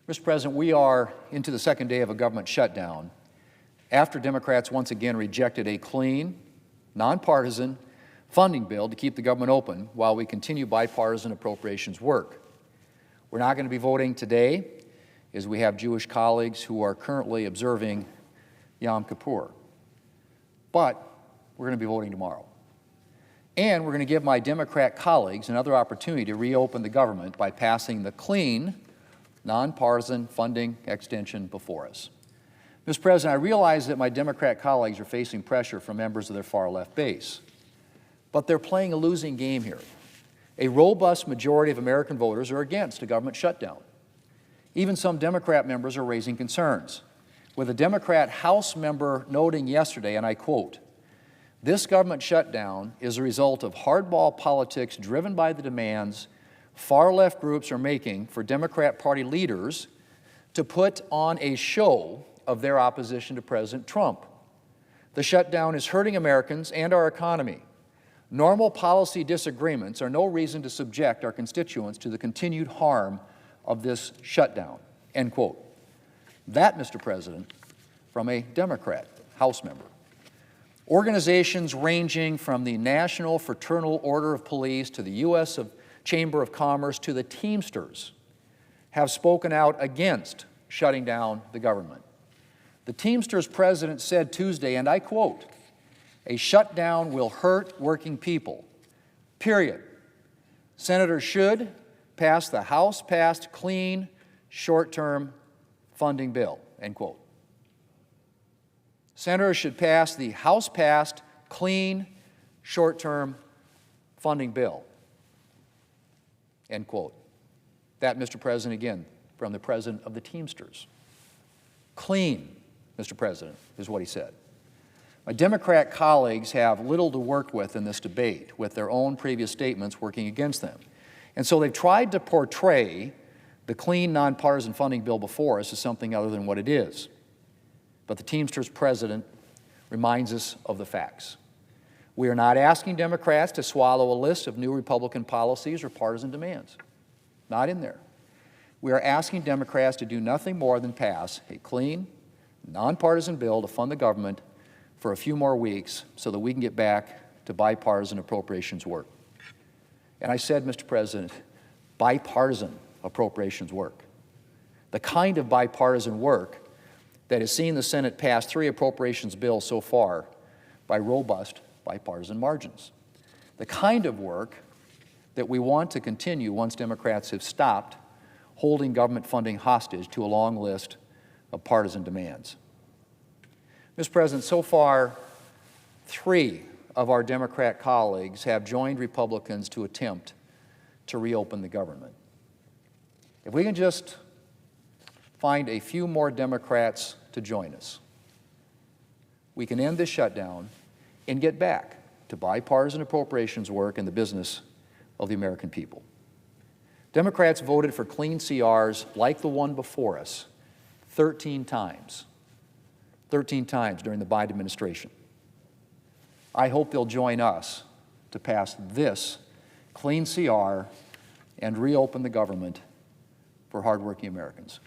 Mr. President, we are into the second day of a government shutdown after Democrats once again rejected a clean, nonpartisan funding bill to keep the government open while we continue bipartisan appropriations work. We're not going to be voting today as we have Jewish colleagues who are currently observing Yom Kippur. But we're going to be voting tomorrow. And we're going to give my Democrat colleagues another opportunity to reopen the government by passing the clean, nonpartisan funding extension before us. Mr. President, I realize that my Democrat colleagues are facing pressure from members of their far-left base, but they're playing a losing game here. A robust majority of American voters are against a government shutdown. Even some Democrat members are raising concerns, with a Democrat House member noting yesterday, and I quote, "This government shutdown is a result of hardball politics driven by the demands far-left groups are making for Democrat Party leaders to put on a show of their opposition to President Trump. The shutdown is hurting Americans and our economy. Normal policy disagreements are no reason to subject our constituents to the continued harm of this shutdown," end quote. That, Mr. President, from a Democrat House member. Organizations ranging from the National Fraternal Order of Police to the U.S. Chamber of Commerce to the Teamsters have spoken out against shutting down the government. The Teamsters president said Tuesday, and I quote, "A shutdown will hurt working people, period. Senators should pass the House-passed clean, short-term funding bill," end quote. Senators should pass the House-passed clean, short-term funding bill, end quote. That, Mr. President, again, from the president of the Teamsters. Clean, Mr. President, is what he said. My Democrat colleagues have little to work with in this debate, with their own previous statements working against them. And so they've tried to portray the clean, nonpartisan funding bill before us as something other than what it is. But the Teamsters president reminds us of the facts. We are not asking Democrats to swallow a list of new Republican policies or partisan demands. Not in there. We are asking Democrats to do nothing more than pass a clean, nonpartisan bill to fund the government for a few more weeks so that we can get back to bipartisan appropriations work. And I said, Mr. President, bipartisan appropriations work. The kind of bipartisan work that has seen the Senate pass 3 appropriations bills so far by robust bipartisan margins. The kind of work that we want to continue once Democrats have stopped holding government funding hostage to a long list of partisan demands. Mr. President, so far, 3 of our Democrat colleagues have joined Republicans to attempt to reopen the government. If we can just find a few more Democrats to join us, we can end this shutdown and get back to bipartisan appropriations work and the business of the American people. Democrats voted for clean CRs like the one before us 13 times. 13 times during the Biden administration. I hope they'll join us to pass this clean CR and reopen the government for hardworking Americans.